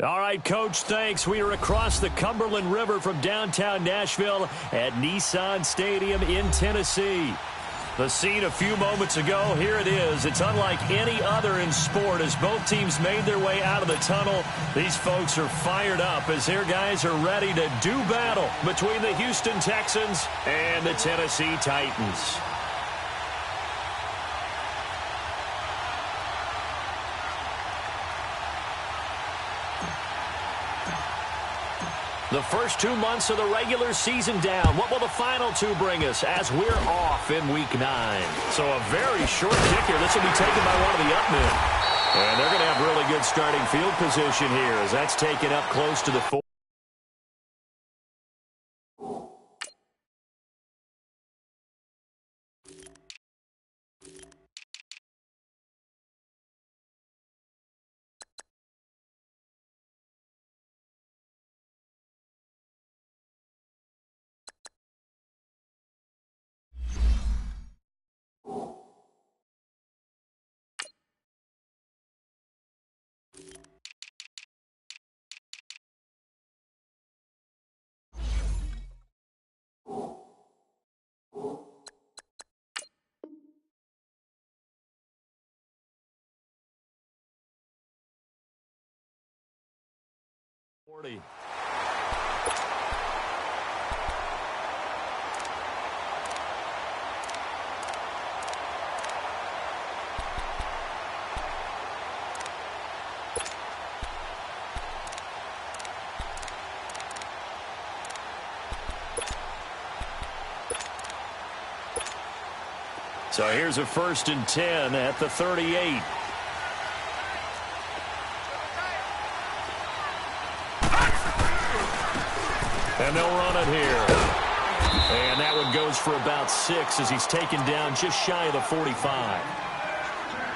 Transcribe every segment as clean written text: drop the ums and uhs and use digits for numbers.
All right, Coach, thanks. We are across the Cumberland River from downtown Nashville at Nissan Stadium in Tennessee. The scene a few moments ago, here it is. It's unlike any other in sport as both teams made their way out of the tunnel. These folks are fired up as their guys are ready to do battle between the Houston Texans and the Tennessee Titans. The first 2 months of the regular season down. What will the final two bring us as we're off in Week 9? So a very short kicker. This will be taken by one of the up men. And they're going to have really good starting field position here as that's taken up close to the 4. So here's a 1st and 10 at the 38. And they'll run it here. And that one goes for about 6 as he's taken down just shy of the 45.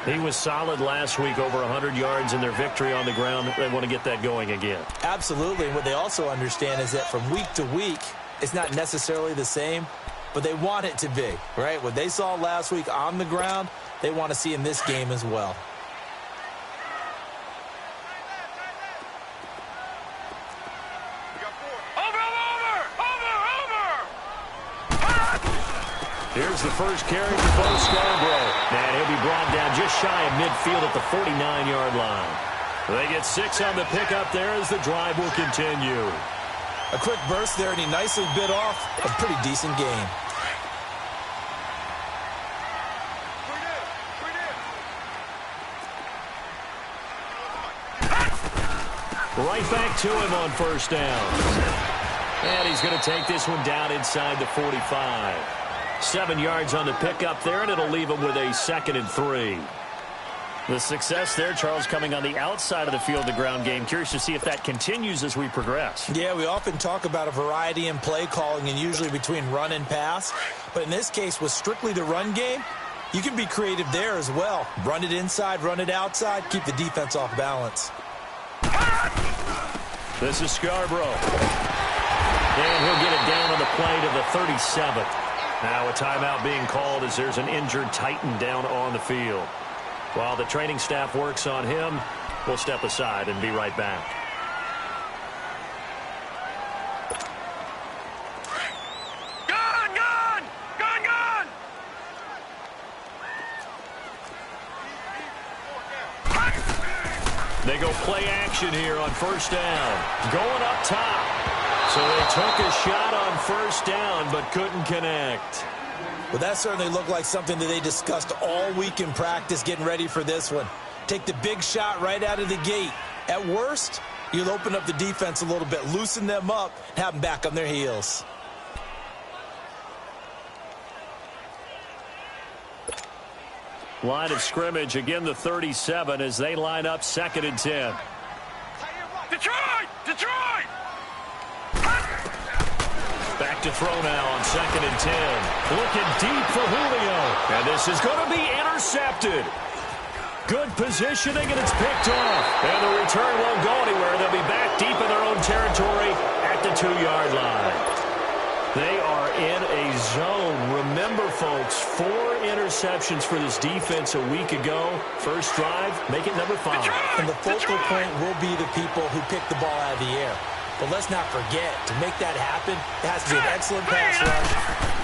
He was solid last week, over 100 yards in their victory on the ground. They want to get that going again. Absolutely. And what they also understand is that from week to week, it's not necessarily the same, but they want it to be, right? What they saw last week on the ground, they want to see in this game as well. Here's the first carry for Bo Scarborough. And he'll be brought down just shy of midfield at the 49-yard line. They get 6 on the pickup there as the drive will continue. A quick burst there, and he nicely bit off a pretty decent game. Right back to him on 1st down. And he's going to take this one down inside the 45. 7 yards on the pickup there, and it'll leave him with a 2nd and 3. The success there, Charles, coming on the outside of the field, the ground game. Curious to see if that continues as we progress. Yeah, we often talk about a variety in play calling and usually between run and pass. But in this case, with strictly the run game, you can be creative there as well. Run it inside, run it outside, keep the defense off balance. This is Scarborough. And he'll get it down on the play to the 37th. Now a timeout being called as there's an injured Titan down on the field. While the training staff works on him, we'll step aside and be right back. Gone! Gone! Gone! Gone! They go play action here on 1st down. Going up top. So they took a shot on 1st down but couldn't connect. Well, that certainly looked like something that they discussed all week in practice getting ready for this one. Take the big shot right out of the gate. At worst, you'll open up the defense a little bit, loosen them up, and have them back on their heels. Line of scrimmage, again the 37 as they line up 2nd and 10. Detroit! Detroit! Back to throw now on 2nd and 10. Looking deep for Julio. And this is going to be intercepted. Good positioning, and it's picked off. And the return won't go anywhere. They'll be back deep in their own territory at the 2-yard line. They are in a zone. Remember, folks, 4 interceptions for this defense a week ago. First drive, make it number 5. And the focal point will be the people who pick the ball out of the air. But let's not forget, to make that happen, it has to be an excellent pass rush,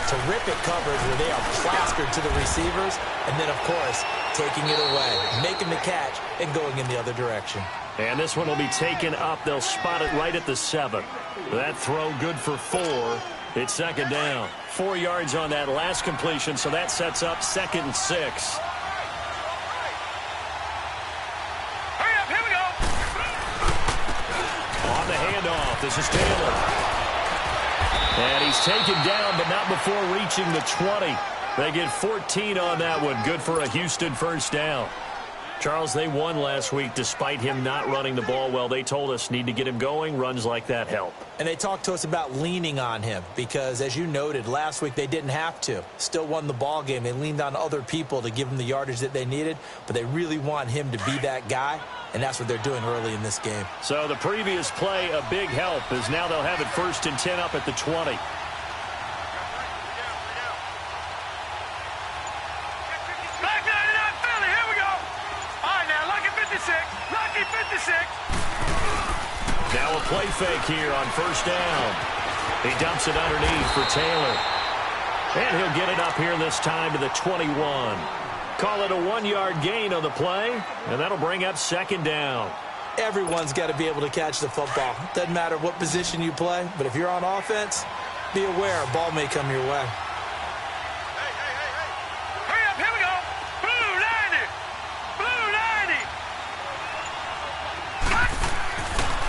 terrific coverage where they are plastered to the receivers, and then, of course, taking it away, making the catch, and going in the other direction. And this one will be taken up. They'll spot it right at the 7. That throw good for 4. It's second down. 4 yards on that last completion, so that sets up 2nd and 6. Hurry up, here we go. On the handoff, this is Taylor. And he's taken down, but not before reaching the 20. They get 14 on that one. Good for a Houston first down. Charles, they won last week despite him not running the ball well. They told us need to get him going. Runs like that help. And they talked to us about leaning on him because, as you noted, last week they didn't have to. Still won the ball game. They leaned on other people to give them the yardage that they needed, but they really want him to be that guy, and that's what they're doing early in this game. So the previous play, a big help, as now they'll have it 1st and 10 up at the 20. Now a play fake here on first down. He dumps it underneath for Taylor. And he'll get it up here this time to the 21. Call it a 1-yard gain on the play, and that'll bring up 2nd down. Everyone's got to be able to catch the football. Doesn't matter what position you play, but if you're on offense, be aware a ball may come your way. Hurry up, here we go. Blue 90. Blue 90.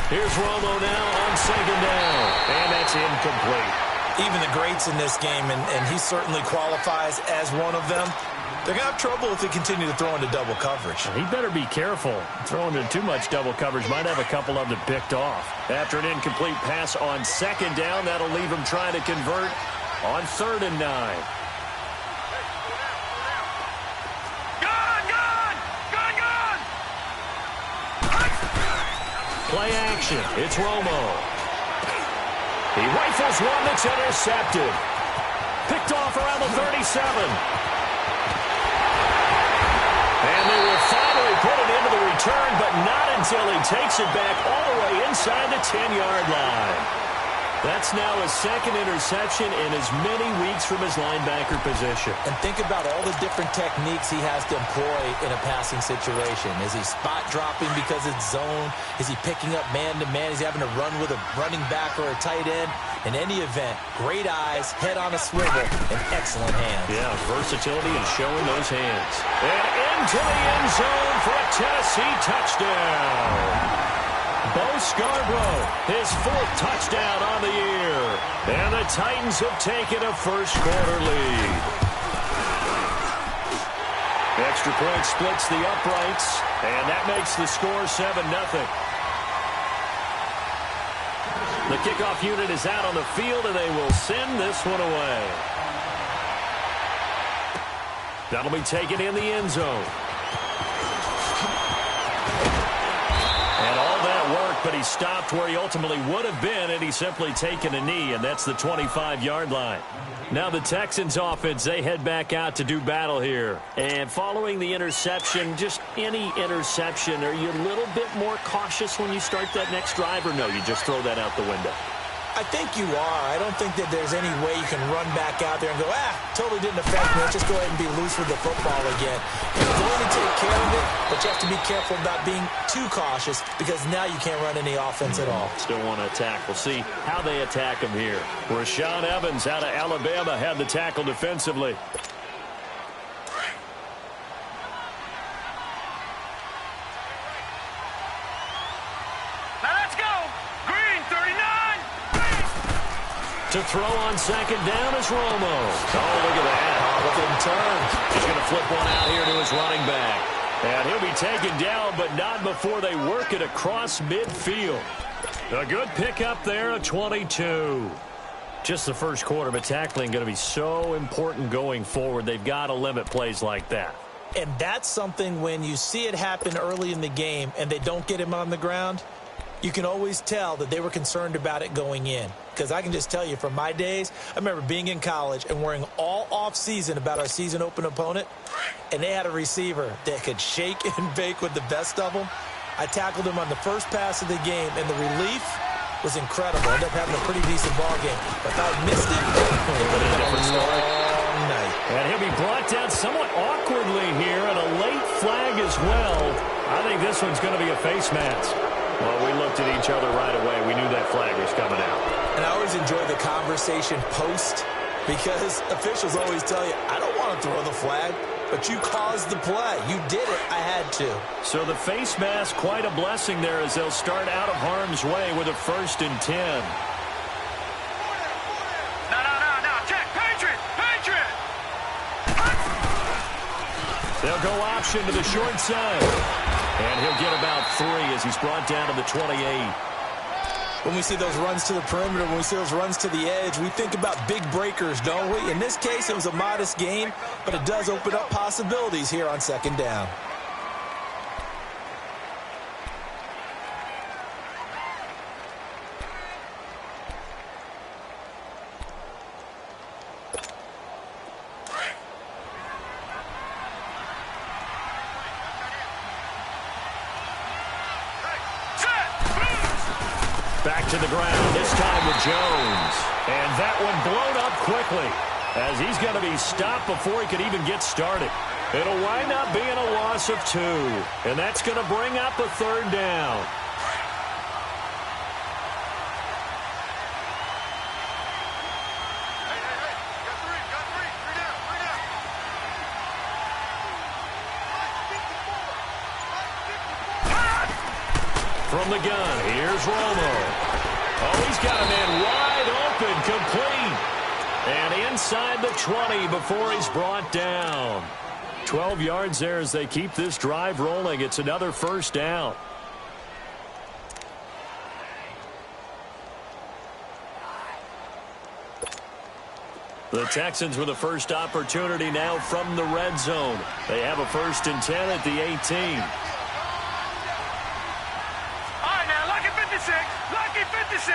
Here's Romo now on 2nd down, and that's incomplete. Even the greats in this game, and he certainly qualifies as one of them, they're going to have trouble if they continue to throw into double coverage. He better be careful. Throwing into too much double coverage might have a couple of them picked off. After an incomplete pass on 2nd down, that'll leave him trying to convert on 3rd and 9. Play action. It's Romo. He rifles one that's intercepted. Picked off around the 37. And they will finally put it into the return, but not until he takes it back all the way inside the 10-yard line. That's now his 2nd interception in as many weeks from his linebacker position. And think about all the different techniques he has to employ in a passing situation. Is he spot dropping because it's zone? Is he picking up man-to-man? Is he having to run with a running back or a tight end? In any event, great eyes, head on a swivel, and excellent hands. Yeah, versatility and showing those hands. And into the end zone for a Tennessee touchdown. Bo Scarborough, his 4th touchdown on the year. And the Titans have taken a first-quarter lead. Extra point splits the uprights, and that makes the score 7-0. The kickoff unit is out on the field, and they will send this one away. That'll be taken in the end zone. And all that work, but he stopped where he ultimately would have been, and he's simply taken a knee, and that's the 25-yard line. Now the Texans offense, they head back out to do battle here. And following the interception, just any interception, are you a little bit more cautious when you start that next drive, or no, you just throw that out the window? I think you are. I don't think that there's any way you can run back out there and go, totally didn't affect me. Let's just go ahead and be loose with the football again. You're going to take care of it, but you have to be careful about being too cautious because now you can't run any offense at all. Still want to attack. We'll see how they attack him here. Rashaan Evans out of Alabama had the tackle defensively. To throw on 2nd down is Romo. Oh, look at that. Look at him turn. He's going to flip one out here to his running back. And he'll be taken down, but not before they work it across midfield. A good pickup there, a 22. Just the first quarter, but tackling going to be so important going forward. They've got to limit plays like that. And that's something when you see it happen early in the game and they don't get him on the ground, You can always tell that they were concerned about it going in. Because I can just tell you from my days, I remember being in college and worrying all off-season about our season open opponent, and they had a receiver that could shake and bake with the best of them. I tackled him on the first pass of the game, and the relief was incredible. I ended up having a pretty decent ball game. But if I had missed it, it would have been a different story. Night. And he'll be brought down somewhat awkwardly here, and a late flag as well. I think this one's going to be a face mask. Well, we looked at each other right away. We knew that flag was coming out. And I always enjoy the conversation post, because officials always tell you, I don't want to throw the flag, but you caused the play. You did it. I had to. So the face mask, quite a blessing there as they'll start out of harm's way with a 1st and 10. No. Check. Patriot. They'll go option to the short side. And he'll get about 3 as he's brought down to the 28. When we see those runs to the perimeter, when we see those runs to the edge, we think about big breakers, don't we? In this case, it was a modest game, but it does open up possibilities here on 2nd down. Back to the ground, this time with Jones. And that one blown up quickly as he's going to be stopped before he could even get started. It'll wind up being a loss of 2. And that's going to bring up a 3rd down. From the gun, here's Romo. Oh, he's got a man wide open, complete. And inside the 20 before he's brought down. 12 yards there as they keep this drive rolling. It's another 1st down. The Texans with a first opportunity now from the red zone. They have a 1st and 10 at the 18. Lucky 56.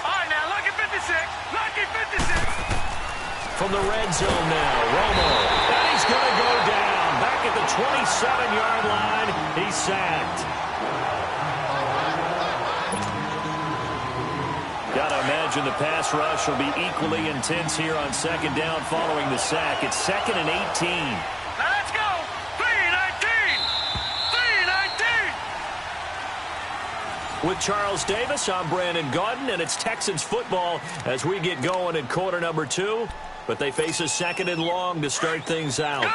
All right, now, lucky 56. Lucky 56. From the red zone now, Romo. And he's going to go down. Back at the 27-yard line, he's sacked. Got to imagine the pass rush will be equally intense here on 2nd down following the sack. It's 2nd and 18. With Charles Davis, I'm Brandon Gaudin, and it's Texans football as we get going in quarter number 2. But they face a 2nd and long to start things out. Gun!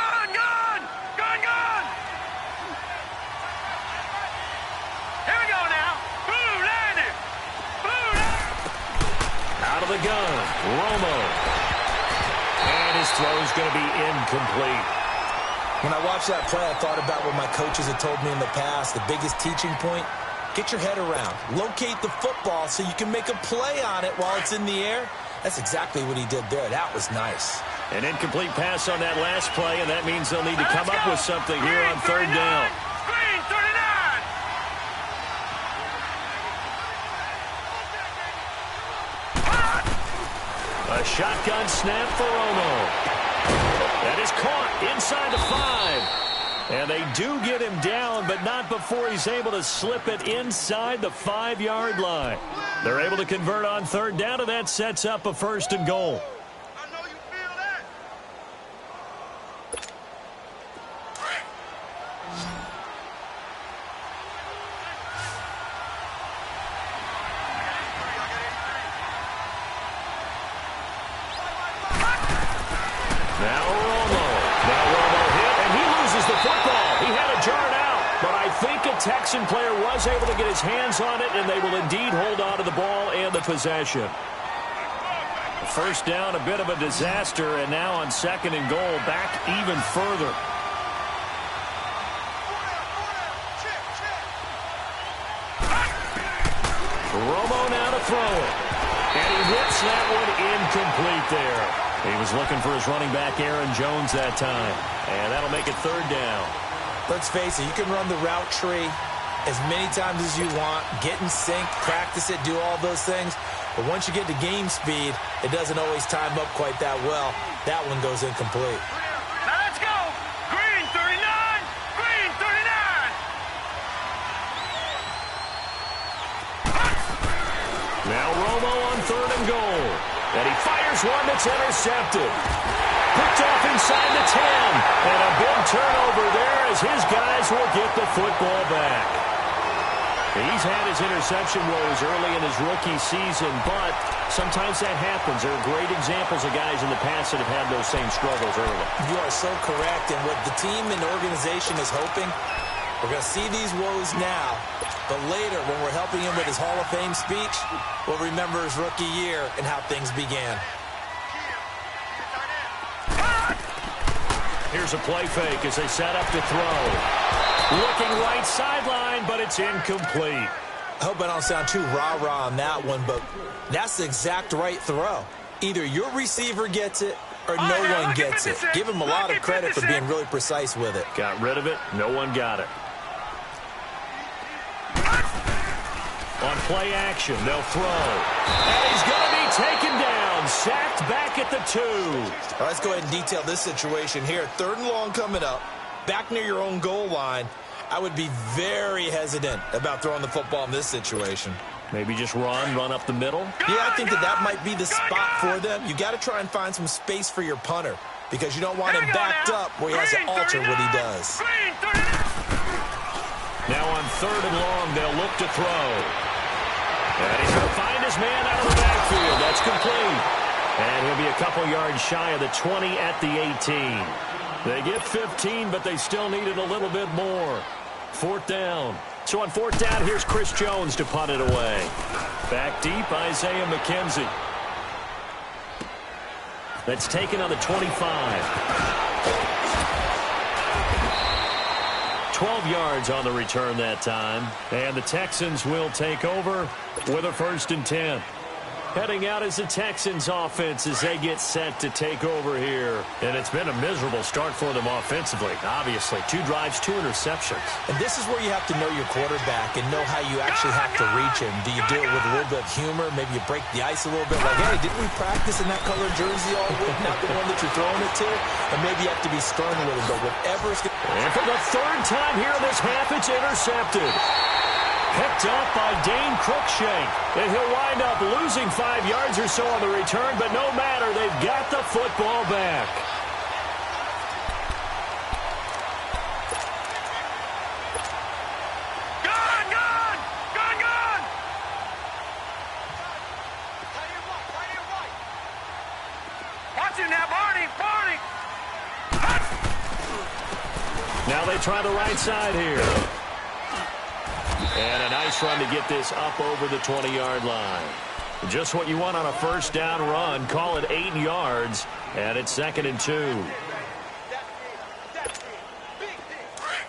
Here we go now. Blue landed. Out of the gun, Romo. And his throw's going to be incomplete. When I watched that play, I thought about what my coaches had told me in the past. The biggest teaching point, get your head around. Locate the football so you can make a play on it while it's in the air. That's exactly what he did there. That was nice. An incomplete pass on that last play, and that means they'll need to come up with something here on 3rd down. Green 39. A shotgun snap for Romo. That is caught inside the 5. And they do get him down, but not before he's able to slip it inside the 5-yard line. They're able to convert on 3rd down, and that sets up a 1st and goal. I know you feel that. Now Romo hit, and he loses the football. He had it jarred out, but I think a Texan player was able to get his hands on it, and they will indeed hold on to the ball and the possession. 1st down, a bit of a disaster, and now on 2nd and goal, back even further. Romo now to throw it, and he whips that one incomplete there. He was looking for his running back, Aaron Jones, that time. And that'll make it 3rd down. Let's face it, you can run the route tree as many times as you want, get in sync, practice it, do all those things. But once you get to game speed, it doesn't always time up quite that well. That one goes incomplete. Now let's go. Green 39. Green 39. Now Romo on 3rd and goal. And he fires one that's intercepted. Picked off inside the 10. And a big turnover there as his guys will get the football back. He's had his interception woes early in his rookie season, but sometimes that happens. There are great examples of guys in the past that have had those same struggles early. You are so correct. And what the team and organization is hoping, we're going to see these woes now, but later when we're helping him with his Hall of Fame speech, we'll remember his rookie year and how things began. Here's a play fake as they set up to throw. Looking right sideline, but it's incomplete. I hope I don't sound too rah-rah on that one, but that's the exact right throw. Either your receiver gets it or no one gets it. Give him a lot of credit for being really precise with it. Got rid of it. No one got it. On play action, they'll throw. And he's going to be taken down. Sacked back at the 2. All right, let's go ahead and detail this situation here. 3rd and long coming up. Back near your own goal line. I would be very hesitant about throwing the football in this situation. Maybe just run up the middle? Yeah, I think that might be the spot for them. You got to try and find some space for your punter because you don't want him backed up where he has to alter what he does. Now on 3rd and long, they'll look to throw. And he's going to find his man out of the backfield. That's complete. And he'll be a couple yards shy of the 20 at the 18. They get 15, but they still needed a little bit more. 4th down. So on 4th down, here's Chris Jones to punt it away. Back deep, Isaiah McKenzie. That's taken on the 25. 12 yards on the return that time. And the Texans will take over with a 1st and 10. Heading out as the Texans offense as they get set to take over here. And it's been a miserable start for them offensively. Obviously, 2 drives, 2 interceptions. And this is where you have to know your quarterback and know how you actually have to reach him. Do you do it with a little bit of humor? Maybe you break the ice a little bit. Like, hey, didn't we practice in that color jersey all week? Not the one that you're throwing it to. And maybe you have to be stern with him. But whatever's going to... And for the 3rd time here in this half, it's intercepted. Picked up by Dane Cruikshank. And he'll wind up losing 5 yards or so on the return, but no matter, they've got the football back. Gone! Watch him now, Barney! Now they try the right side here. And a nice run to get this up over the 20-yard line. Just what you want on a 1st down run. Call it 8 yards, and it's 2nd and 2.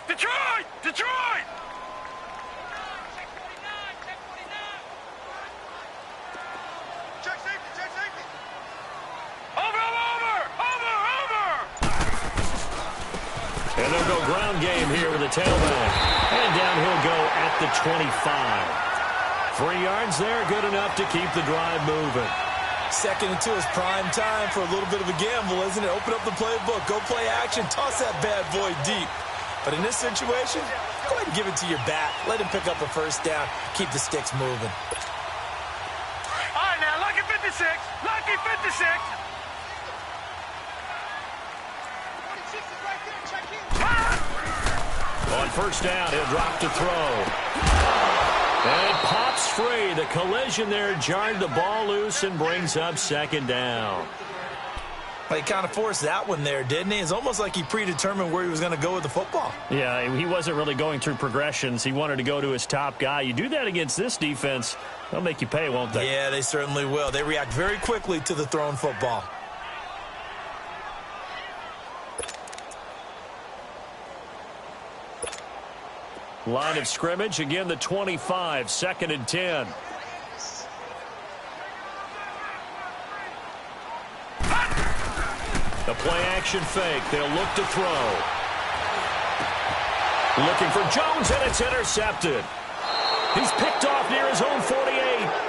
Detroit! Check safety! Over! And they'll go ground game here with a tailback. And down he'll go at the 25. 3 yards there, good enough to keep the drive moving. 2nd and 2 is prime time for a little bit of a gamble, isn't it? Open up the playbook, go play action, toss that bad boy deep. But in this situation, go ahead and give it to your back. Let him pick up a 1st down, keep the sticks moving. All right, now, lucky 56. Lucky 56. On 1st down, he'll drop to throw. And it pops free. The collision there jarred the ball loose and brings up 2nd down. Well, he kind of forced that one there, didn't he? It's almost like he predetermined where he was going to go with the football. Yeah, he wasn't really going through progressions. He wanted to go to his top guy. You do that against this defense, they'll make you pay, won't they? Yeah, they certainly will. They react very quickly to the thrown football. Line of scrimmage, again the 25, 2nd and 10. The play action fake. They'll look to throw. Looking for Jones, and it's intercepted. He's picked off near his own 48,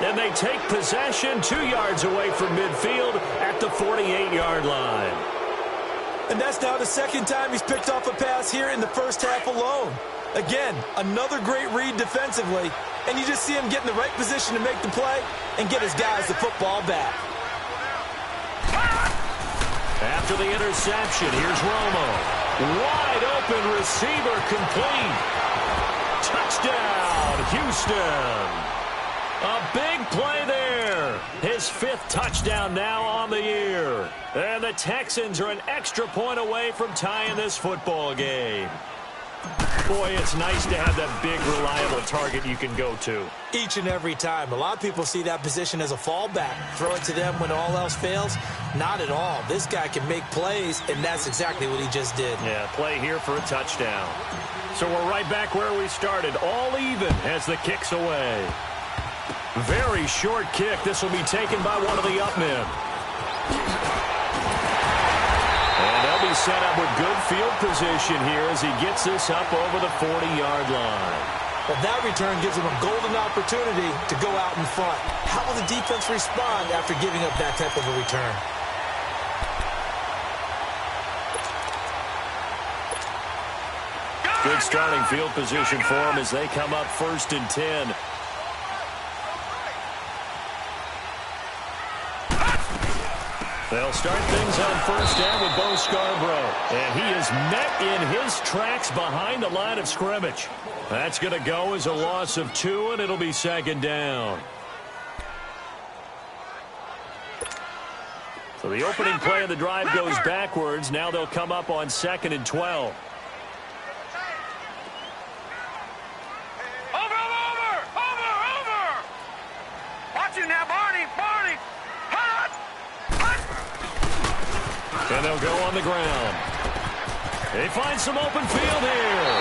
and they take possession 2 yards away from midfield at the 48-yard line. And that's now the second time he's picked off a pass here in the first half alone. Again, another great read defensively, and you just see him get in the right position to make the play and get his guys the football back. After the interception, here's Romo. Wide open receiver complete. Touchdown, Houston. A big play there. His 5th touchdown now on the year. And the Texans are an extra point away from tying this football game. Boy, it's nice to have that big, reliable target you can go to. Each and every time. A lot of people see that position as a fallback. Throw it to them when all else fails. Not at all. This guy can make plays, and that's exactly what he just did. Yeah, play here for a touchdown. So we're right back where we started. All even as the kick's away. Very short kick. This will be taken by one of the up men. And they'll be set up with good field position here as he gets this up over the 40-yard line. Well, that return gives him a golden opportunity to go out in front. How will the defense respond after giving up that type of a return? Good starting field position for him as they come up 1st and 10. They'll start things on 1st down with Bo Scarborough. And he is met in his tracks behind the line of scrimmage. That's going to go as a loss of 2, and it'll be 2nd down. So the opening play of the drive goes backwards. Now they'll come up on 2nd and 12. And they'll go on the ground. They find some open field here.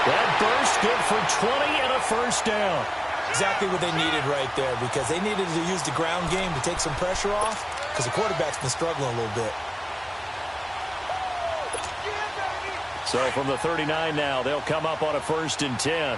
That burst good for 20 and a 1st down. Exactly what they needed right there, because they needed to use the ground game to take some pressure off, because the quarterback's been struggling a little bit. So from the 39 now, they'll come up on a 1st and 10.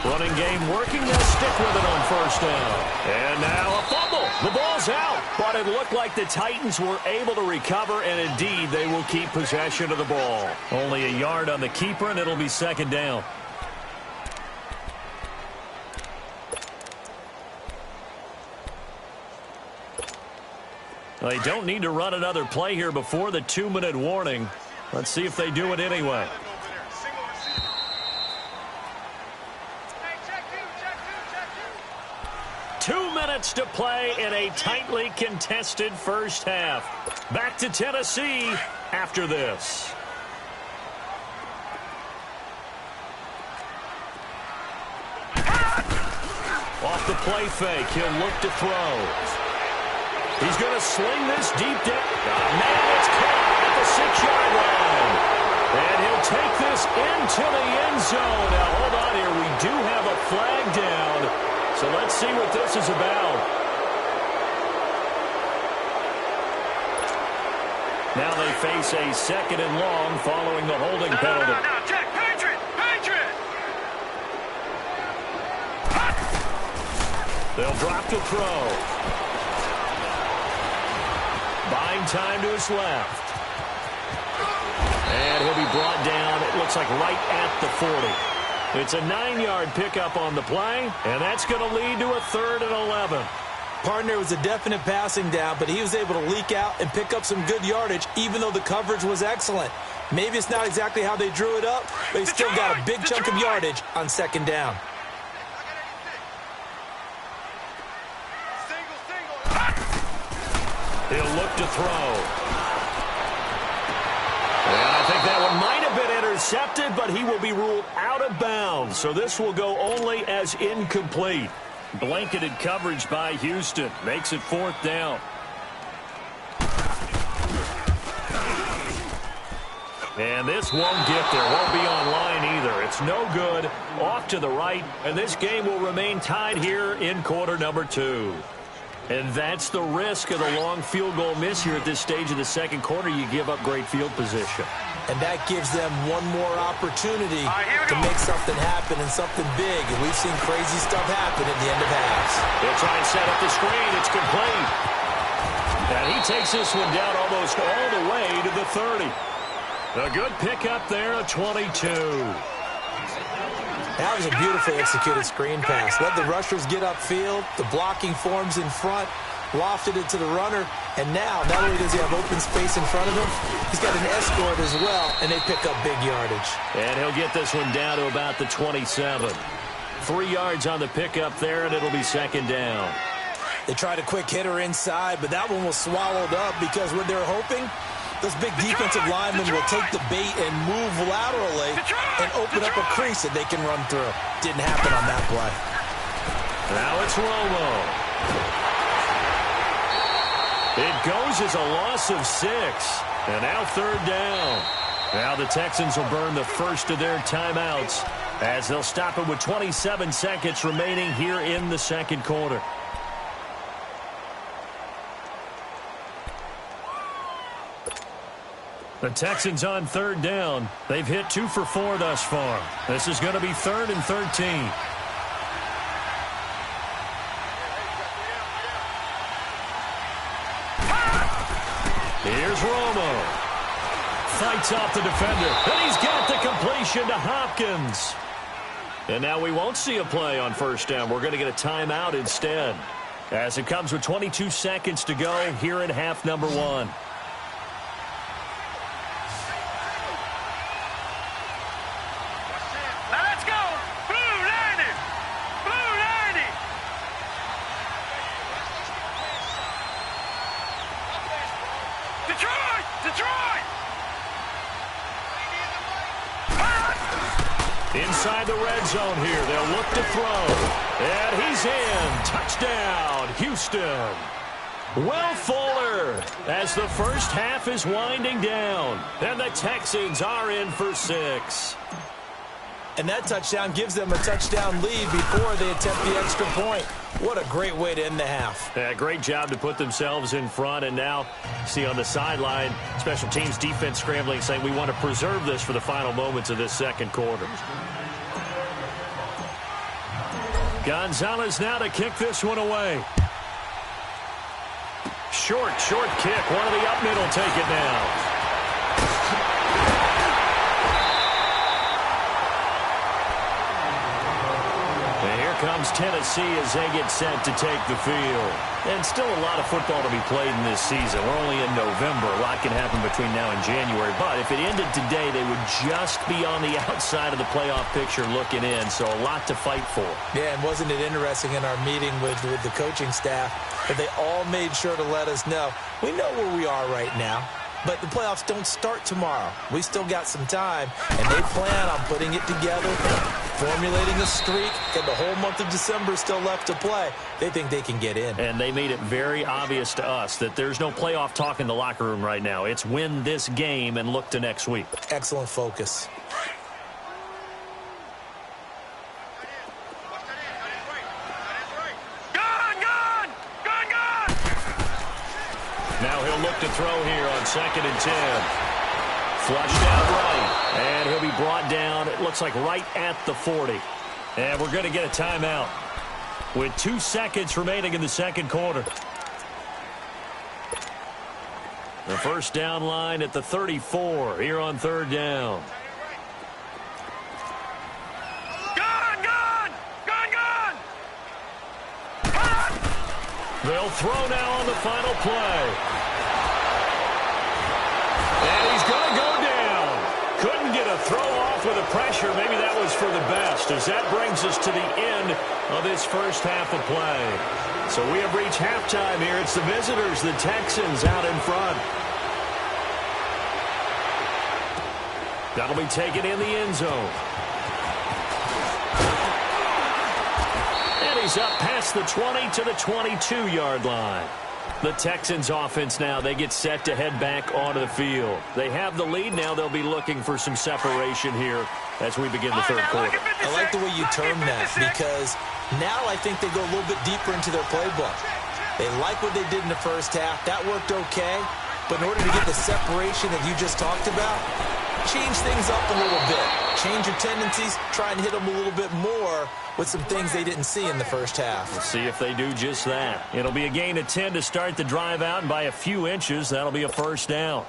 Running game working. They'll stick with it on 1st down. And now a fumble. The ball's out. But it looked like the Titans were able to recover, and indeed they will keep possession of the ball. Only a yard on the keeper, and it'll be 2nd down. They don't need to run another play here before the 2-minute warning. Let's see if they do it anyway. To play in a tightly contested first half. Back to Tennessee after this. Off the play fake, he'll look to throw. He's going to sling this deep down. Oh, man, it's caught at the 6-yard line. And he'll take this into the end zone. Now, hold on here. We do have a flag down. So let's see what this is about. Now they face a 2nd and long following the holding penalty. No, check. Patriot! Patriot! They'll drop to throw. Buying time to his left. And he'll be brought down, it looks like right at the 40. It's a 9-yard pickup on the play, and that's going to lead to a 3rd and 11. Partner was a definite passing down, but he was able to leak out and pick up some good yardage, even though the coverage was excellent. Maybe it's not exactly how they drew it up, but he still got a big chunk of yardage on 2nd down. He'll look to throw. And I think that one might have been intercepted, but he will be ruled out of bounds. So this will go only as incomplete. Blanketed coverage by Houston. Makes it 4th down. And this won't get there. Won't be online either. It's no good. Off to the right. And this game will remain tied here in quarter number 2. And that's the risk of the long field goal miss here at this stage of the second quarter. You give up great field position. And that gives them one more opportunity to make something happen and something big. And we've seen crazy stuff happen at the end of halves. They'll try and set up the screen. It's complete. And he takes this one down almost all the way to the 30. A good pickup there, a 22. That was a beautifully executed screen pass. Let the rushers get upfield. The blocking forms in front. Lofted it to the runner. And now, not only does he have open space in front of him, he's got an escort as well, and they pick up big yardage. And he'll get this one down to about the 27. 3 yards on the pickup there, and it'll be second down. They tried a quick hitter inside, but that one was swallowed up because what they're hoping, those big defensive linemen will take the bait and move laterally and open up a crease that they can run through. Didn't happen on that play. Now it's Romo. It goes as a loss of 6. And now third down. Now the Texans will burn the first of their timeouts as they'll stop it with 27 seconds remaining here in the second quarter. The Texans on third down. They've hit 2 for 4 thus far. This is going to be 3rd and 13. Here's Romo. Fights off the defender. And he's got the completion to Hopkins. And now we won't see a play on first down. We're going to get a timeout instead, as it comes with 22 seconds to go here in half number 1. Let's go! Blue 90! Blue 90! Detroit! Detroit! Inside the red zone here. They'll look to throw. And he's in. Touchdown, Houston. Will Fuller, as the first half is winding down. And the Texans are in for 6. And that touchdown gives them a touchdown lead before they attempt the extra point. What a great way to end the half. Yeah, great job to put themselves in front. And now, see on the sideline, special teams defense scrambling, saying we want to preserve this for the final moments of this second quarter. Gonzalez now to kick this one away. Short kick. One of the up middle take it now. Comes Tennessee as they get set to take the field. And still a lot of football to be played in this season. We're only in November. A lot can happen between now and January. But if it ended today, they would just be on the outside of the playoff picture looking in. So a lot to fight for. Yeah, and wasn't it interesting in our meeting with the coaching staff that they all made sure to let us know, we know where we are right now. But the playoffs don't start tomorrow. We still got some time, and they plan on putting it together, formulating a streak, and the whole month of December is still left to play. They think they can get in. And they made it very obvious to us that there's no playoff talk in the locker room right now. It's win this game and look to next week. Excellent focus. Now he'll look to throw here on 2nd and 10. Flushed out right. And he'll be brought down, it looks like right at the 40. And we're going to get a timeout with 2 seconds remaining in the second quarter. The first down line at the 34 here on third down. They'll throw now on the final play. And he's going to go down. Couldn't get a throw off with the pressure. Maybe that was for the best, as that brings us to the end of this first half of play. So we have reached halftime here. It's the visitors, the Texans, out in front. That'll be taken in the end zone. And he's up past the 20 to the 22-yard line. The Texans offense now, they get set to head back onto the field. They have the lead now. They'll be looking for some separation here as we begin the third quarter. I like the way you term that, because now I think they go a little bit deeper into their playbook. They like what they did in the first half. That worked okay. But in order to get the separation that you just talked about, change things up a little bit. Change your tendencies. Try and hit them a little bit more with some things they didn't see in the first half. We'll see if they do just that. It'll be a gain of 10 to start the drive out, and by a few inches, that'll be a first down.